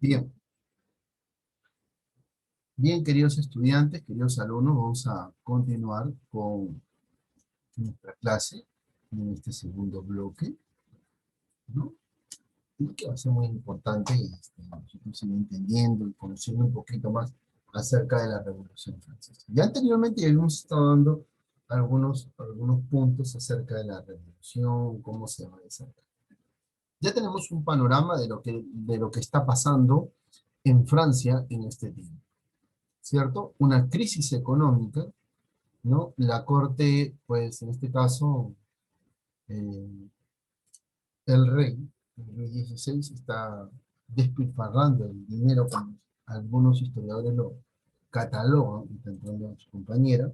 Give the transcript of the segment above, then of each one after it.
Bien, bien, queridos estudiantes, queridos alumnos, vamos a continuar con nuestra clase en este segundo bloque, ¿no? Y que va a ser muy importante nosotros ir entendiendo y conociendo un poquito más acerca de la Revolución Francesa. Ya anteriormente ya hemos estado dando algunos puntos acerca de la Revolución, cómo se va a desarrollar. Ya tenemos un panorama de lo que está pasando en Francia en este tiempo, ¿cierto? Una crisis económica, ¿no? La corte, pues en este caso, eh, el rey XVI está despilfarrando el dinero, como algunos historiadores lo catalogan, intentando su compañera.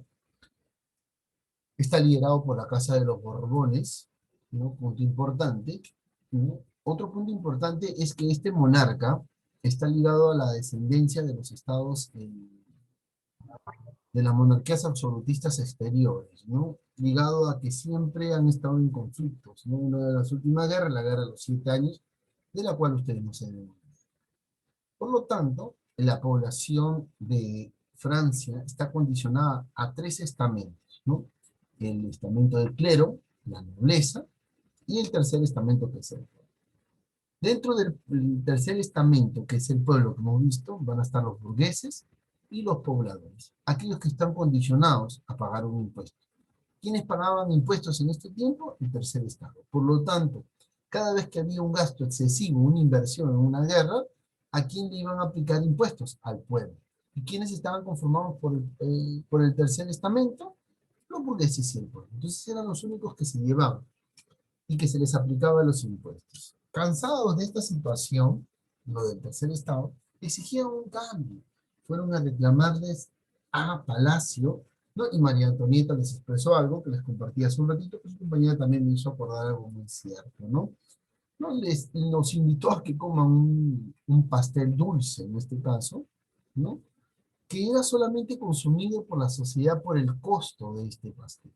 Está liderado por la Casa de los Borbones, ¿no? Punto importante, ¿no? Otro punto importante es que este monarca está ligado a la descendencia de los estados de las monarquías absolutistas exteriores, ¿no? Ligado a que siempre han estado en conflictos, ¿no? Una de las últimas guerras, la guerra de los 7 años, de la cual ustedes no se deben olvidar. Por lo tanto, la población de Francia está condicionada a tres estamentos, ¿no? El estamento del clero, la nobleza, y el tercer estamento que es el pueblo. Dentro del tercer estamento, que es el pueblo que hemos visto, van a estar los burgueses y los pobladores, aquellos que están condicionados a pagar un impuesto. ¿Quiénes pagaban impuestos en este tiempo? El tercer estado. Por lo tanto, cada vez que había un gasto excesivo, una inversión en una guerra, ¿a quién le iban a aplicar impuestos? Al pueblo. ¿Y quiénes estaban conformados por el tercer estamento? Los burgueses y el pueblo. Entonces eran los únicos que se llevaban y que se les aplicaba los impuestos. Cansados de esta situación, lo del tercer estado, exigían un cambio. Fueron a reclamarles a Palacio, ¿no? Y María Antonieta les expresó algo que les compartí hace un ratito, que su compañera también me hizo acordar algo muy cierto, ¿no? No nos invitó a que coman un pastel dulce, en este caso, ¿no? Que era solamente consumido por la sociedad por el costo de este pastel.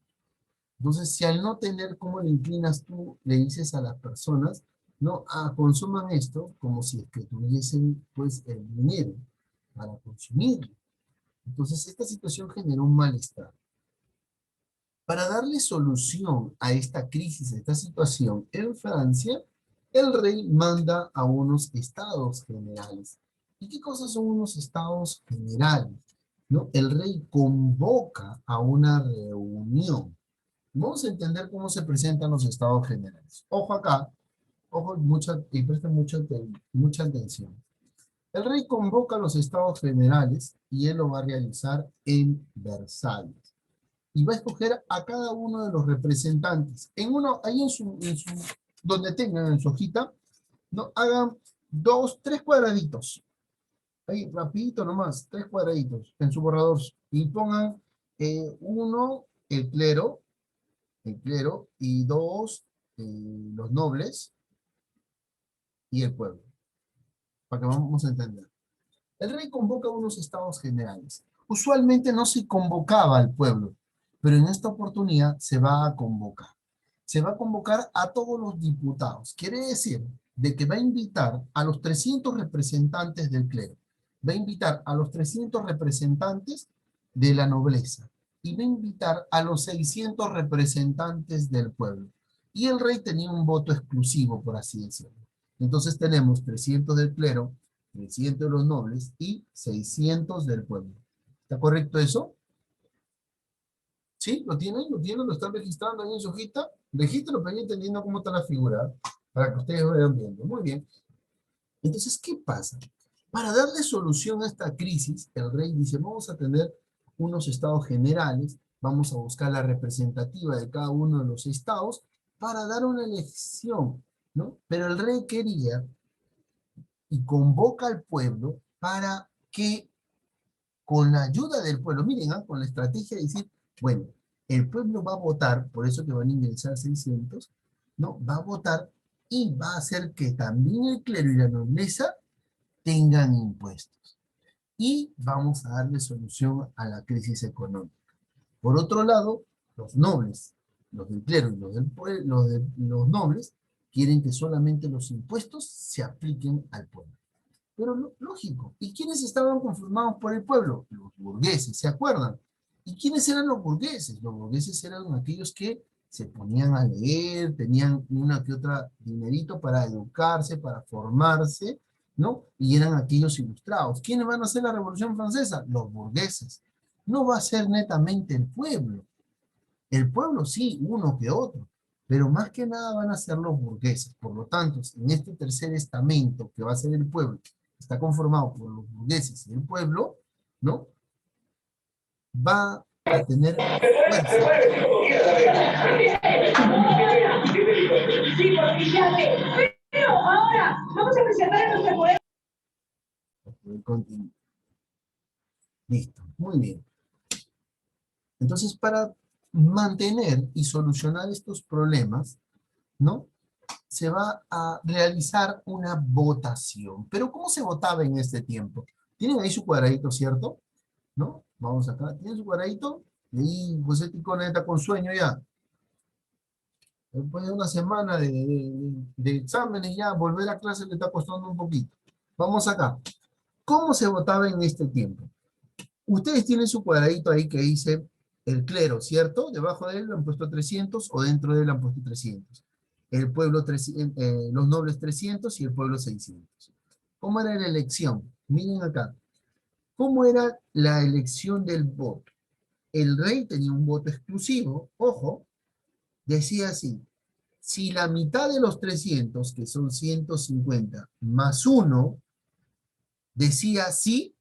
Entonces, si al no tener cómo le inclinas tú, le dices a las personas, no, consuman esto, como si es que tuviesen, pues, el dinero para consumirlo. Entonces, esta situación generó un malestar. Para darle solución a esta crisis, a esta situación, en Francia, el rey manda a unos estados generales. ¿Y qué cosas son unos estados generales? ¿No? El rey convoca a una reunión. Vamos a entender cómo se presentan los estados generales. Ojo acá, ojo y presten mucha atención. El rey convoca a los estados generales y él lo va a realizar en Versalles. Y va a escoger a cada uno de los representantes. Ahí donde tengan en su hojita, ¿no? Hagan tres cuadraditos. Ahí, rapidito nomás, tres cuadraditos en su borrador. Y pongan uno, el clero, y dos, los nobles y el pueblo, para que vamos a entender. El rey convoca unos estados generales. Usualmente no se convocaba al pueblo, pero en esta oportunidad se va a convocar. Se va a convocar a todos los diputados. Quiere decir de que va a invitar a los 300 representantes del clero, va a invitar a los 300 representantes de la nobleza y va a invitar a los 600 representantes del pueblo. Y el rey tenía un voto exclusivo, por así decirlo. Entonces tenemos 300 del clero, 300 de los nobles y 600 del pueblo. ¿Está correcto eso? ¿Sí? ¿Lo tienen? ¿Lo tienen? ¿Lo están registrando ahí en su hojita? Regístralo para ir entendiendo cómo está la figura, para que ustedes vayan viendo. Muy bien. Entonces, ¿qué pasa? Para darle solución a esta crisis, el rey dice, vamos a tener unos estados generales, vamos a buscar la representativa de cada uno de los estados para dar una elección, ¿no? Pero el rey quería y convoca al pueblo para que con la ayuda del pueblo, miren, con la estrategia de decir, bueno, el pueblo va a votar, por eso que van a ingresar 600, ¿no? Va a votar y va a hacer que también el clero y la nobleza tengan impuestos. Y vamos a darle solución a la crisis económica. Por otro lado, los nobles, los del clero y los nobles, quieren que solamente los impuestos se apliquen al pueblo. Pero lógico. ¿Y quiénes estaban conformados por el pueblo? Los burgueses, ¿se acuerdan? ¿Y quiénes eran los burgueses? Los burgueses eran aquellos que se ponían a leer, tenían una que otra dinerito para educarse, para formarse, ¿no? Y eran aquellos ilustrados. ¿Quiénes van a hacer la Revolución Francesa? Los burgueses. No va a ser netamente el pueblo. El pueblo sí, uno que otro, pero más que nada van a ser los burgueses. Por lo tanto, en este tercer estamento que va a ser el pueblo, está conformado por los burgueses y el pueblo, ¿no? Va a tener fuerza. Sí, porque ya sé. Pero ahora vamos a presentar a nuestra poder. Listo, muy bien. Entonces, para mantener y solucionar estos problemas, ¿no? Se va a realizar una votación. Pero ¿cómo se votaba en este tiempo? Tienen ahí su cuadradito, ¿cierto? ¿No? Vamos acá. ¿Tienen su cuadradito? Y ahí José Ticona está con sueño ya. Después de una semana de exámenes ya, volver a clase le está costando un poquito. Vamos acá. ¿Cómo se votaba en este tiempo? Ustedes tienen su cuadradito ahí que dice el clero, ¿cierto? Debajo de él lo han puesto 300 o dentro de él han puesto 300. El pueblo, los nobles 300 y el pueblo 600. ¿Cómo era la elección? Miren acá. ¿Cómo era la elección del voto? El rey tenía un voto exclusivo, ojo, decía así, si la mitad de los 300, que son 150, más uno, decía sí,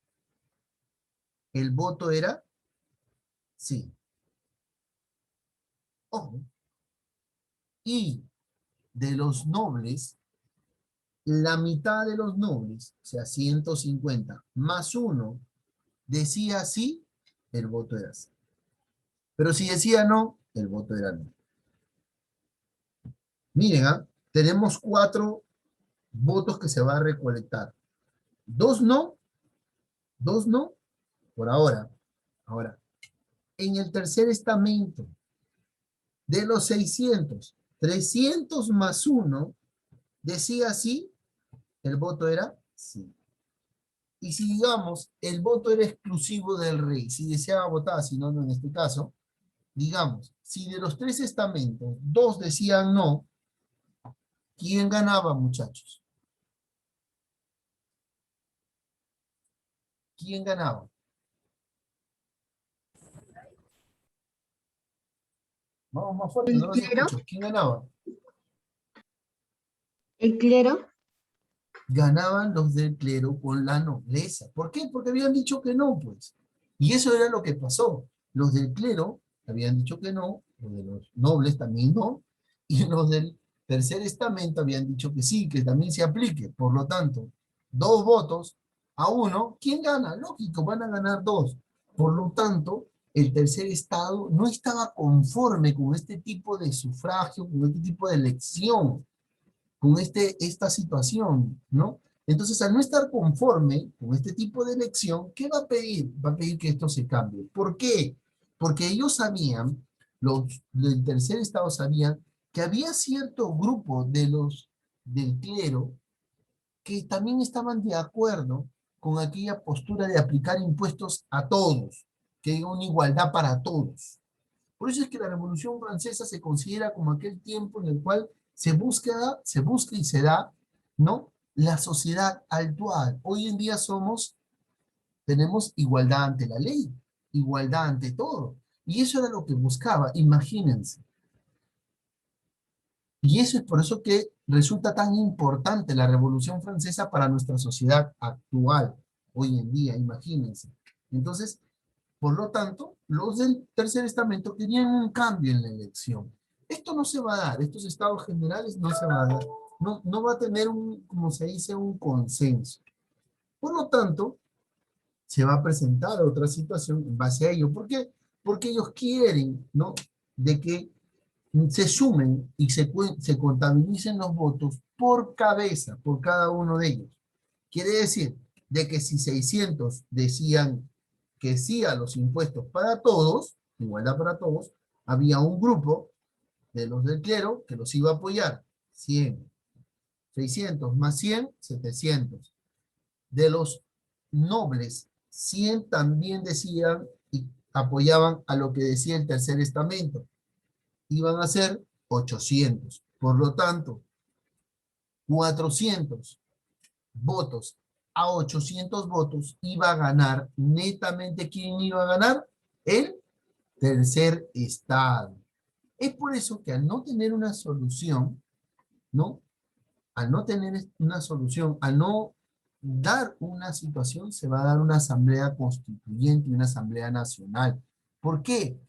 el voto era sí. Ojo. Y de los nobles, la mitad de los nobles, o sea, 150, más uno, decía sí, el voto era sí. Pero si decía no, el voto era no. Miren, tenemos 4 votos que se va a recolectar. 2 no, 2 no, por ahora. Ahora, en el tercer estamento, de los 600, 300 más uno decía sí, el voto era sí. Y si, digamos, el voto era exclusivo del rey, si deseaba votar, si no, no en este caso, digamos, si de los 3 estamentos, 2 decían no, ¿quién ganaba, muchachos? ¿Quién ganaba? Vamos más fuerte, ¿El no los clero? escucho. ¿Quién ganaba? ¿El clero? Ganaban los del clero con la nobleza. ¿Por qué? Porque habían dicho que no, pues. Y eso era lo que pasó. Los del clero habían dicho que no, los de los nobles también no, y los del tercer estamento habían dicho que sí, que también se aplique. Por lo tanto, 2 votos a 1, ¿quién gana? Lógico, van a ganar 2. Por lo tanto, el tercer estado no estaba conforme con este tipo de sufragio, con este tipo de elección, con esta situación, ¿no? Entonces, al no estar conforme con este tipo de elección, ¿qué va a pedir? Va a pedir que esto se cambie. ¿Por qué? Porque ellos sabían, los del tercer estado sabían, que había cierto grupo de los del clero que también estaban de acuerdo con aquella postura de aplicar impuestos a todos, que hay una igualdad para todos. Por eso es que la Revolución Francesa se considera como aquel tiempo en el cual se busca y se da, ¿no? La sociedad actual. Hoy en día tenemos igualdad ante la ley, igualdad ante todo. Y eso era lo que buscaba, imagínense. Y eso es por eso que resulta tan importante la Revolución Francesa para nuestra sociedad actual, hoy en día, imagínense. Entonces, por lo tanto, los del tercer estamento querían un cambio en la elección. Esto no se va a dar, estos estados generales no se va a dar, no va a tener un, como se dice, un consenso. Por lo tanto, se va a presentar otra situación en base a ello. ¿Por qué? Porque ellos quieren, ¿no? De que se sumen y se contabilicen los votos por cabeza, por cada uno de ellos. Quiere decir de que si 600 decían que sí a los impuestos para todos, igualdad para todos, había un grupo de los del clero que los iba a apoyar. 100, 600 más 100, 700. de los nobles, 100 también decían y apoyaban a lo que decía el tercer estamento. Iban a ser 800. Por lo tanto, 400 votos a 800 votos iba a ganar netamente. ¿Quién iba a ganar? El tercer estado. Es por eso que al no tener una solución, ¿no? Al no tener una solución, al no dar una situación, se va a dar una asamblea constituyente y una asamblea nacional. ¿Por qué?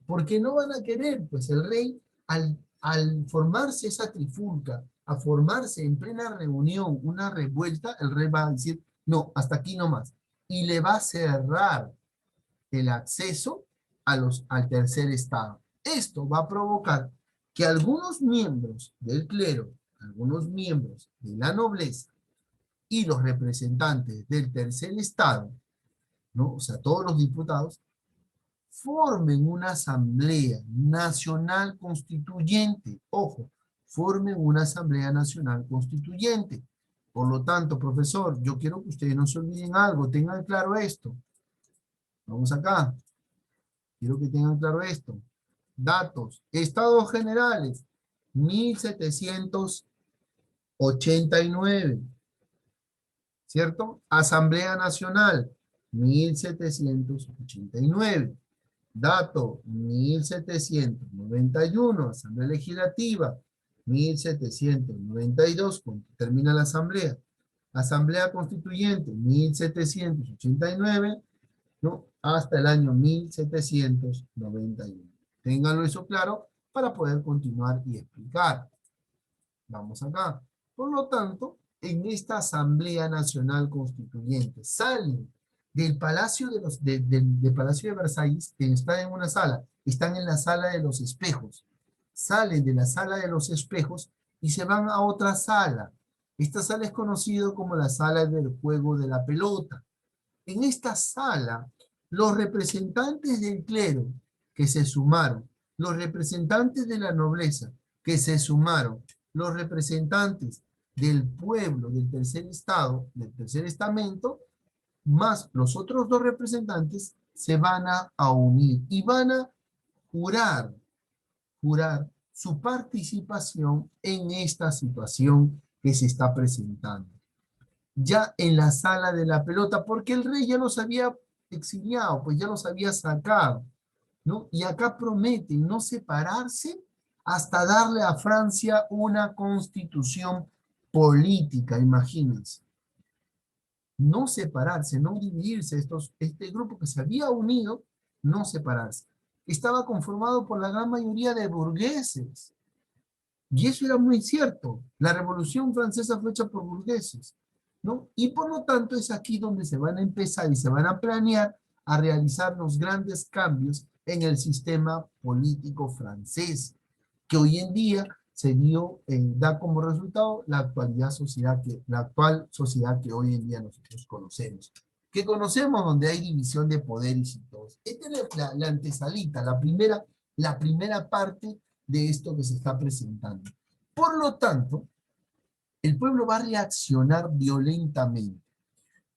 Porque no van a querer, pues el rey, al formarse esa trifulca, a formarse en plena reunión una revuelta, el rey va a decir, no, hasta aquí no más. Y le va a cerrar el acceso al tercer estado. Esto va a provocar que algunos miembros del clero, algunos miembros de la nobleza y los representantes del tercer estado, ¿no? O sea, todos los diputados, formen una asamblea nacional constituyente. Ojo, formen una asamblea nacional constituyente. Por lo tanto, profesor, yo quiero que ustedes no se olviden algo, tengan claro esto. Vamos acá. Quiero que tengan claro esto. Datos. Estados generales. 1789. ¿Cierto? Asamblea Nacional. 1789. Dato. 1791. Asamblea Legislativa. 1792. Cuando termina la asamblea. Asamblea Constituyente. 1789. ¿No? Hasta el año 1791. Ténganlo eso claro para poder continuar y explicar. Vamos acá. Por lo tanto, en esta Asamblea Nacional Constituyente salen del Palacio del Palacio de Versalles, que está en una sala, están en la sala de los espejos. Salen de la sala de los espejos y se van a otra sala. Esta sala es conocida como la sala del juego de la pelota. En esta sala, los representantes del clero que se sumaron, los representantes de la nobleza que se sumaron, los representantes del pueblo, del tercer estado, del tercer estamento, más los otros dos representantes se van a unir y van a jurar, jurar su participación en esta situación que se está presentando ya en la sala de la pelota, porque el rey ya los había exiliado, pues ya los había sacado, ¿no? Y acá prometen no separarse hasta darle a Francia una constitución política, imagínense. No separarse, no dividirse, este grupo que se había unido, no separarse. Estaba conformado por la gran mayoría de burgueses. Y eso era muy cierto. La Revolución Francesa fue hecha por burgueses, ¿no? Y por lo tanto es aquí donde se van a empezar y se van a planear a realizar los grandes cambios en el sistema político francés, que hoy en día da como resultado la actual sociedad que hoy en día nosotros conocemos. Que conocemos donde hay división de poderes y todo. Esta es la antesalita, la primera parte de esto que se está presentando. Por lo tanto, el pueblo va a reaccionar violentamente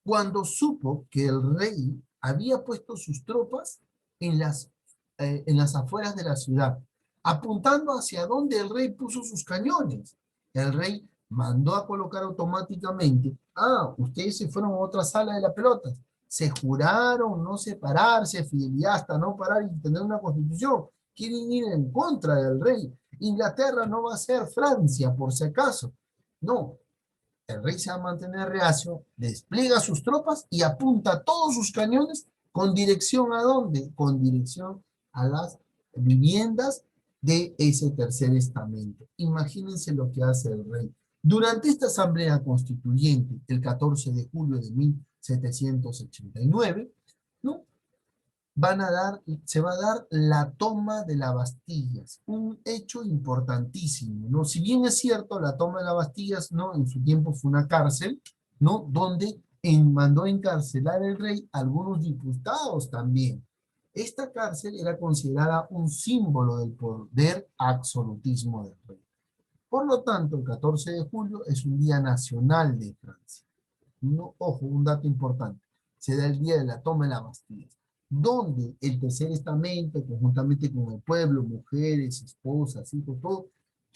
cuando supo que el rey había puesto sus tropas en las afueras de la ciudad, apuntando hacia donde el rey puso sus cañones. El rey mandó a colocar automáticamente, ustedes se fueron a otra sala de la pelota, se juraron no separarse, fidelidad hasta no parar y tener una constitución, quieren ir en contra del rey. Inglaterra no va a ser Francia, por si acaso. No, el rey se va a mantener reacio, despliega sus tropas y apunta todos sus cañones con dirección ¿a dónde? Con dirección a las viviendas de ese tercer estamento. Imagínense lo que hace el rey. Durante esta asamblea constituyente, el 14 de julio de 1789, ¿no? Se va a dar la toma de las Bastillas, un hecho importantísimo, ¿no? Si bien es cierto, la toma de las Bastillas, ¿no? En su tiempo fue una cárcel, ¿no? Donde mandó encarcelar el rey a algunos diputados también. Esta cárcel era considerada un símbolo del poder absolutismo del rey. Por lo tanto, el 14 de julio es un día nacional de Francia. No, ojo, un dato importante. Se da el día de la toma de la Bastilla, donde el tercer estamento, conjuntamente con el pueblo, mujeres, esposas, hijos, todos,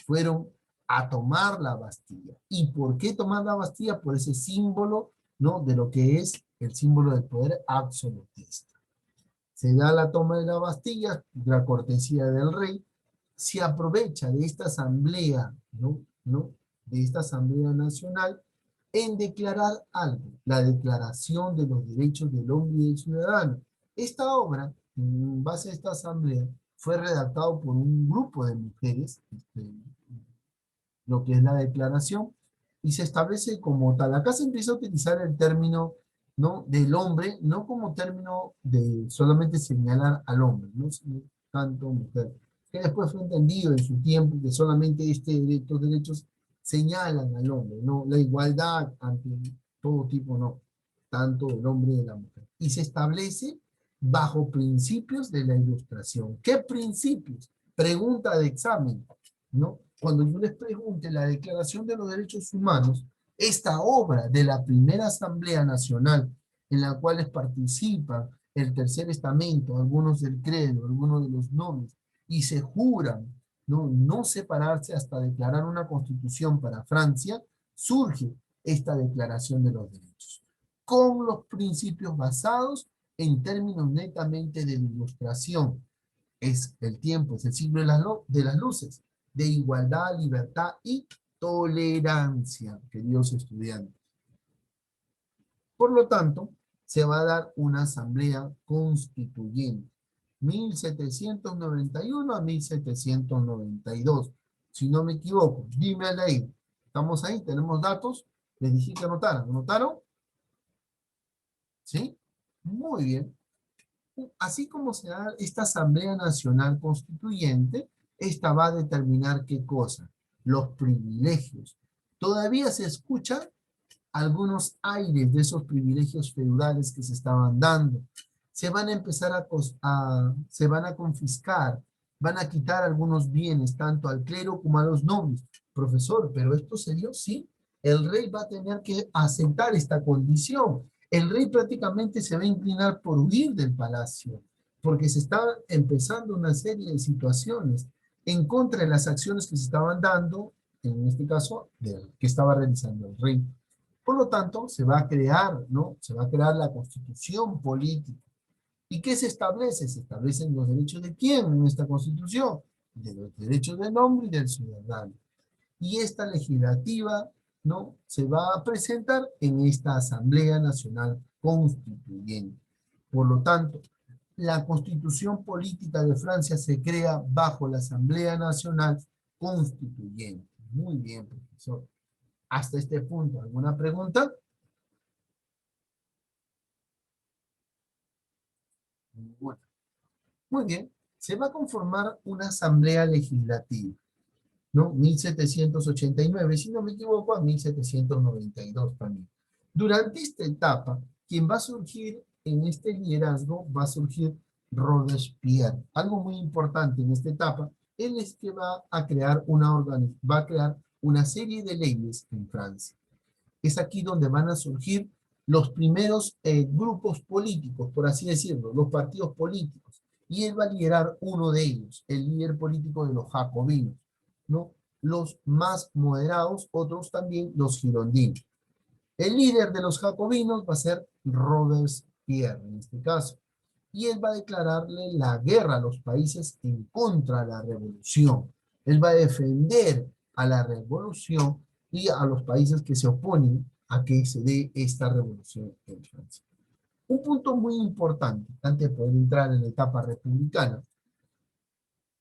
fueron a tomar la Bastilla. ¿Y por qué tomar la Bastilla? Por ese símbolo, ¿no? De lo que es el símbolo del poder absolutista. Se da la toma de la Bastilla, la cortesía del rey, se aprovecha de esta asamblea, ¿no? De esta asamblea nacional en declarar algo, la Declaración de los Derechos del Hombre y del Ciudadano. Esta obra, en base a esta asamblea, fue redactado por un grupo de mujeres, lo que es la declaración, y se establece como tal. Acá se empieza a utilizar el término, ¿no? Del hombre, no como término de solamente señalar al hombre, ¿no? Sino tanto mujer, que después fue entendido en su tiempo que solamente estos derechos señalan al hombre, no la igualdad ante todo tipo, no, tanto del hombre y de la mujer. Y se establece bajo principios de la Ilustración. ¿Qué principios? Pregunta de examen, ¿no? Cuando yo les pregunte la Declaración de los Derechos Humanos, esta obra de la primera Asamblea Nacional, en la cual participan el tercer estamento, algunos del credo, algunos de los nobles, y se juran no separarse hasta declarar una constitución para Francia, surge esta Declaración de los Derechos, con los principios basados en términos netamente de la Ilustración. Es el tiempo, es el siglo de las luces, de igualdad, libertad y tolerancia, queridos estudiantes. Por lo tanto, se va a dar una asamblea constituyente, 1791 a 1792, si no me equivoco. Dime ahí, ¿estamos ahí? ¿Tenemos datos? Les dije que anotaran, ¿anotaron? ¿Sí? Muy bien. Así como se da esta Asamblea Nacional Constituyente, esta va a determinar qué cosa, los privilegios. Todavía se escuchan algunos aires de esos privilegios feudales que se estaban dando. Se van a empezar se van a confiscar, van a quitar algunos bienes, tanto al clero como a los nobles. Profesor, ¿pero esto se dio? Sí. El rey va a tener que aceptar esta condición. El rey prácticamente se va a inclinar por huir del palacio, porque se está empezando una serie de situaciones en contra de las acciones que se estaban dando, en este caso, que estaba realizando el rey. Por lo tanto, se va a crear, ¿no? Se va a crear la constitución política. ¿Y qué se establece? Se establecen los derechos de quién en esta constitución, de los derechos del hombre y del ciudadano. Y esta legislativa, ¿no? Se va a presentar en esta Asamblea Nacional Constituyente. Por lo tanto, la constitución política de Francia se crea bajo la Asamblea Nacional Constituyente. Muy bien, profesor. Hasta este punto, ¿alguna pregunta? Bueno, muy bien. Se va a conformar una asamblea legislativa, ¿no? 1789, si no me equivoco, a 1792 también. Durante esta etapa, quien va a surgir en este liderazgo va a surgir Robespierre. Algo muy importante en esta etapa, él es que va a crear va a crear una serie de leyes en Francia. Es aquí donde van a surgir los primeros grupos políticos, por así decirlo, los partidos políticos. Y él va a liderar uno de ellos, el líder político de los jacobinos, ¿no? Los más moderados, otros también los girondinos. El líder de los jacobinos va a ser Robespierre, en este caso. Y él va a declararle la guerra a los países en contra de la revolución. Él va a defender a la revolución y a los países que se oponen a que se dé esta revolución en Francia. Un punto muy importante, antes de poder entrar en la etapa republicana,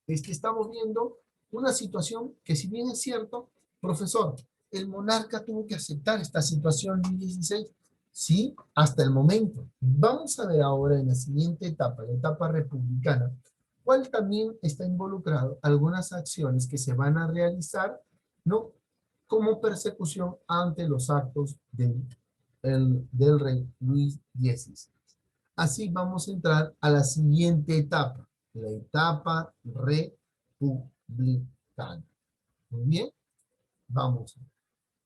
es que estamos viendo una situación que, si bien es cierto, profesor, el monarca tuvo que aceptar esta situación en 2016, sí, hasta el momento. Vamos a ver ahora en la siguiente etapa, la etapa republicana, cuál también está involucrado algunas acciones que se van a realizar, ¿no? Como persecución ante los actos del rey Luis XVI. Así vamos a entrar a la siguiente etapa, la etapa republicana. Muy bien, vamos.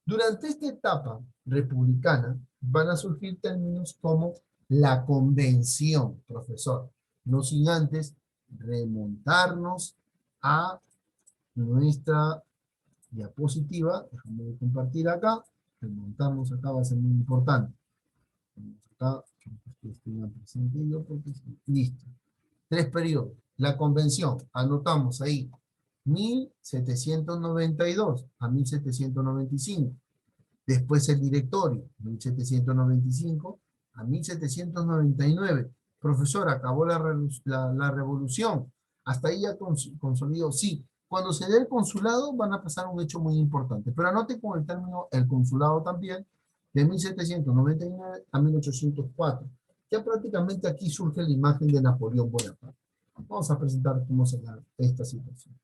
Durante esta etapa republicana van a surgir términos como la convención, profesor, no sin antes remontarnos a nuestra diapositiva. Déjame compartir acá, remontarnos acá va a ser muy importante. Acá, que ustedes tengan presente yo, porque listo. 3 periodos. La convención, anotamos ahí, 1792 a 1795. Después el directorio, 1795 a 1799. Profesor, acabó la revolución. Hasta ahí ya consolidó. Sí, cuando se dé el consulado van a pasar un hecho muy importante. Pero anote con el término el consulado también, de 1799 a 1804. Ya prácticamente aquí surge la imagen de Napoleón Bonaparte. Vamos a presentar cómo se da esta situación.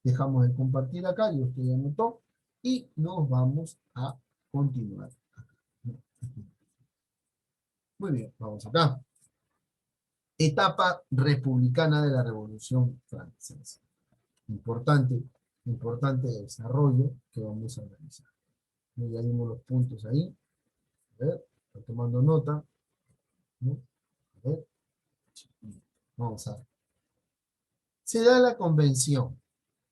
Dejamos de compartir acá, y usted ya anotó, y nos vamos a continuar. Muy bien, vamos acá. Etapa republicana de la Revolución Francesa. Importante, importante desarrollo que vamos a realizar. Ya vimos los puntos ahí. A ver, estoy tomando nota. ¿No? A ver. Vamos a ver. Se da la convención.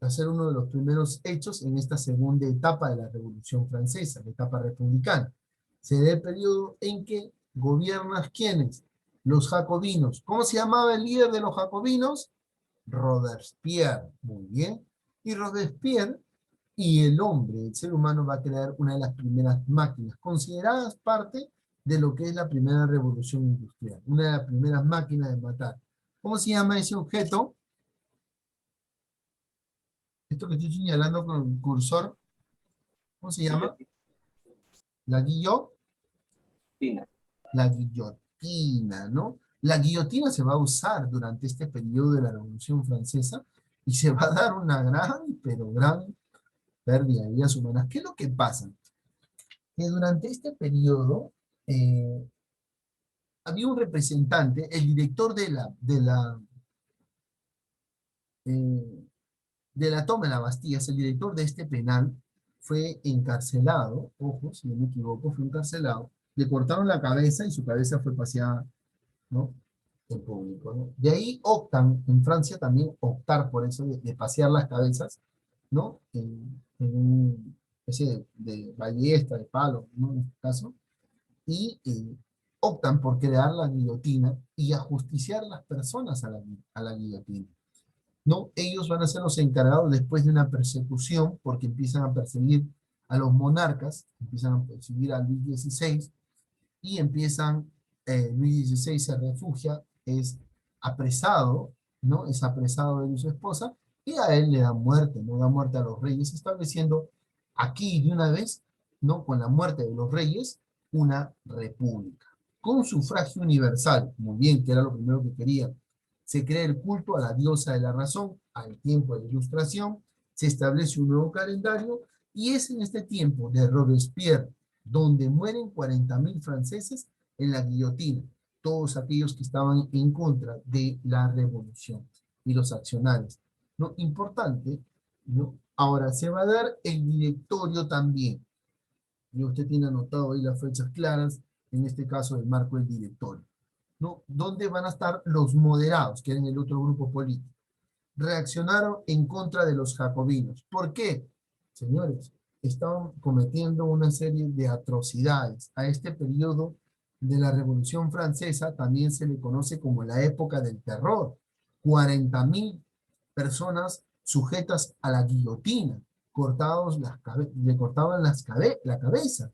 Va a ser uno de los primeros hechos en esta segunda etapa de la Revolución Francesa, la etapa republicana. Se da el periodo en que gobiernan ¿quiénes? Los jacobinos. ¿Cómo se llamaba el líder de los jacobinos? Robespierre. Muy bien. Y Robespierre y el hombre, el ser humano, va a crear una de las primeras máquinas, consideradas parte de lo que es la primera revolución industrial, una de las primeras máquinas de matar. ¿Cómo se llama ese objeto? Esto que estoy señalando con el cursor, ¿cómo se llama? La guillotina. La guillotina, ¿no? La guillotina se va a usar durante este periodo de la Revolución Francesa y se va a dar una gran, pero gran pérdida de vidas humanas. ¿Qué es lo que pasa? Que durante este periodo eh, había un representante, el director eh, de la toma de la Bastilla, es el director de este penal, fue encarcelado, ojo, si no me equivoco, fue encarcelado, le cortaron la cabeza y su cabeza fue paseada, ¿no? En público, ¿no? De ahí optan, en Francia también optar por eso de pasear las cabezas, ¿no? En una especie de ballesta, de palo, ¿no? En este caso, y optan por crear la guillotina y ajusticiar a las personas a la guillotina. ¿No? Ellos van a ser los encargados después de una persecución, porque empiezan a perseguir a los monarcas, empiezan a perseguir a Luis XVI, y empiezan, Luis XVI se refugia, es apresado, ¿no? Es apresado de su esposa, y a él le da muerte, no da muerte a los reyes, estableciendo aquí de una vez, ¿no? Con la muerte de los reyes, una república, con sufragio universal, muy bien, que era lo primero que querían. Se crea el culto a la diosa de la razón, al tiempo de la ilustración, se establece un nuevo calendario, y es en este tiempo de Robespierre, donde mueren 40.000 franceses en la guillotina, todos aquellos que estaban en contra de la revolución y los accionarios. ¿No? Importante, ¿no? Ahora, se va a dar el directorio también, y usted tiene anotado ahí las fechas claras, en este caso el marco del directorio, ¿no? ¿Dónde van a estar los moderados, que eran el otro grupo político? Reaccionaron en contra de los jacobinos. ¿Por qué? Señores, estaban cometiendo una serie de atrocidades. A este periodo de la Revolución Francesa también se le conoce como la época del terror. 40.000 personas sujetas a la guillotina, le cortaban la cabeza.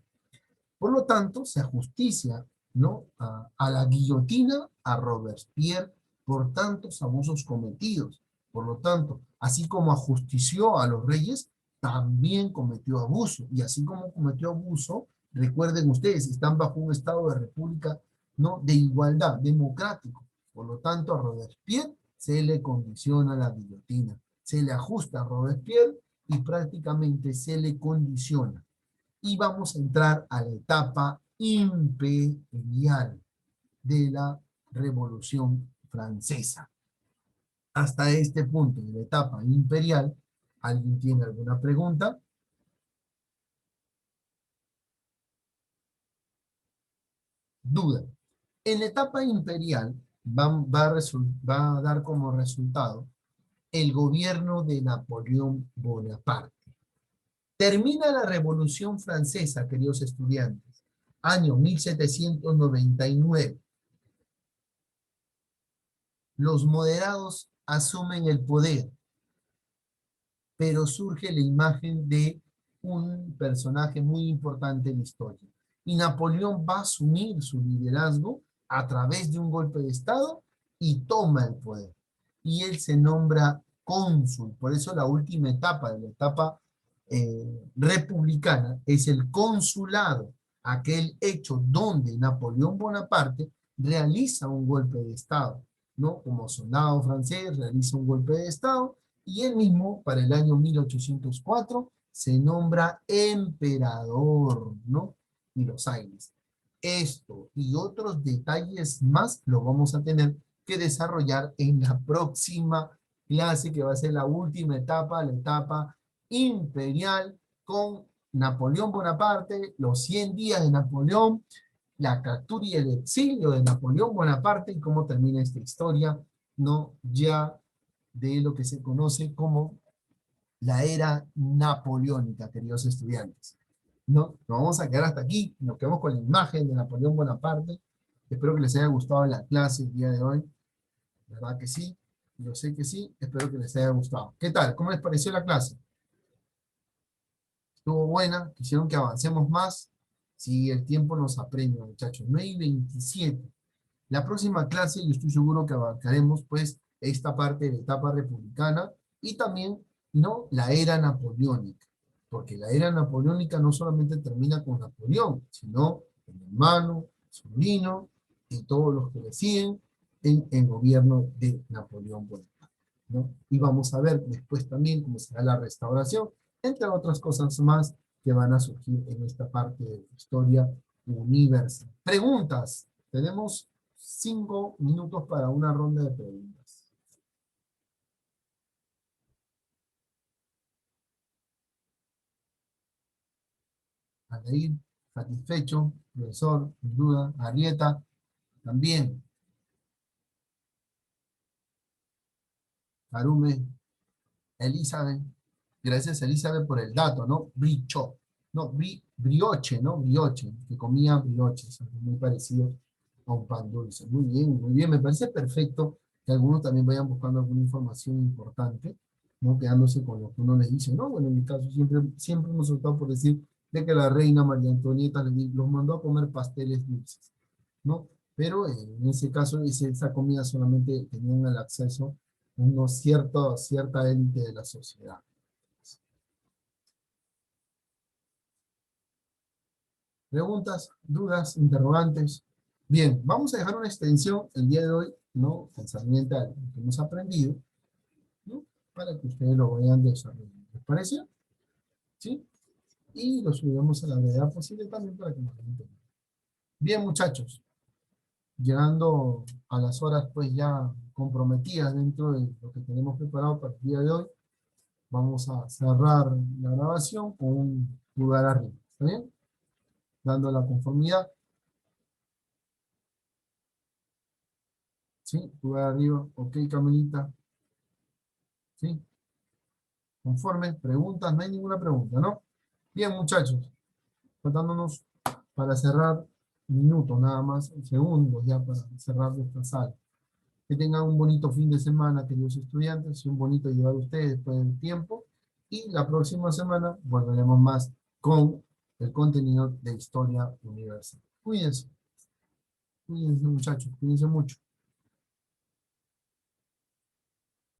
Por lo tanto, se ajusticia, ¿no? a la guillotina a Robespierre por tantos abusos cometidos. Por lo tanto, así como ajustició a los reyes, también cometió abuso. Y así como cometió abuso, recuerden ustedes, están bajo un estado de república, ¿no? De igualdad, democrático. Por lo tanto, a Robespierre se le condiciona la guillotina. Se le ajusta a Robespierre y prácticamente se le condiciona. Y vamos a entrar a la etapa imperial de la Revolución Francesa. Hasta este punto de la etapa imperial, ¿alguien tiene alguna pregunta? Duda. En la etapa imperial va a dar como resultado el gobierno de Napoleón Bonaparte. Termina la Revolución Francesa, queridos estudiantes, año 1799. Los moderados asumen el poder, pero surge la imagen de un personaje muy importante en la historia. Y Napoleón va a asumir su liderazgo a través de un golpe de Estado y toma el poder. Y él se nombra cónsul. Por eso la última etapa, de la etapa republicana, es el consulado, aquel hecho donde Napoleón Bonaparte realiza un golpe de Estado, ¿no? Como soldado francés realiza un golpe de Estado, y él mismo, para el año 1804, se nombra emperador, ¿no? Y los Aires. Esto y otros detalles más lo vamos a tener que desarrollar en la próxima clase, que va a ser la última etapa, la etapa imperial, con Napoleón Bonaparte, los 100 días de Napoleón, la captura y el exilio de Napoleón Bonaparte y cómo termina esta historia, ¿no? Ya de lo que se conoce como la era napoleónica, queridos estudiantes. ¿No? Nos vamos a quedar hasta aquí, nos quedamos con la imagen de Napoleón Bonaparte. Espero que les haya gustado la clase el día de hoy. ¿Verdad que sí? Yo sé que sí, espero que les haya gustado. ¿Qué tal? ¿Cómo les pareció la clase? ¿Estuvo buena? ¿Quisieron que avancemos más? Sí, el tiempo nos apremia, muchachos. 9:27. La próxima clase yo estoy seguro que abarcaremos pues esta parte de la etapa republicana y también, ¿no?, la era napoleónica, porque la era napoleónica no solamente termina con Napoleón, sino el hermano, el sobrino y todos los que le siguen en el gobierno de Napoleón Bonaparte, ¿no? Y vamos a ver después también cómo será la restauración, entre otras cosas más que van a surgir en esta parte de la historia universal. Preguntas. Tenemos 5 minutos para una ronda de preguntas. Adair, satisfecho, profesor, sin duda, Arieta, también, Arume, Elizabeth, gracias Elizabeth por el dato, ¿no? Bricho, no, brioche, ¿no? Brioche, que comía brioche, es muy parecido a un pan dulce. Muy bien, me parece perfecto que algunos también vayan buscando alguna información importante, no quedándose con lo que uno les dice, ¿no? Bueno, en mi caso siempre hemos optado por decir de que la reina María Antonieta los mandó a comer pasteles dulces, ¿no? Pero en ese caso, esa comida solamente tenían el acceso cierta élite de la sociedad. ¿Preguntas, dudas, interrogantes? Bien, vamos a dejar una extensión el día de hoy, ¿no? Pensamiento a lo que hemos aprendido, ¿no? Para que ustedes lo vayan desarrollando. ¿Les parece? ¿Sí? Y lo subiremos a la brevedad posible también para que nos lo entiendan. Bien, muchachos, llegando a las horas pues ya comprometidas dentro de lo que tenemos preparado para el día de hoy, vamos a cerrar la grabación con un pulgar arriba. ¿Está bien? Dando la conformidad. ¿Sí? Pulgar arriba. Ok, Camelita. ¿Sí? Conforme. Preguntas. No hay ninguna pregunta, ¿no? Bien, muchachos. Faltándonos para cerrar minutos nada más, segundos ya para cerrar esta sala. Que tengan un bonito fin de semana, queridos estudiantes, y un bonito llegar a ustedes después del tiempo. Y la próxima semana volveremos más con el contenido de Historia Universal. Cuídense muchachos, cuídense mucho.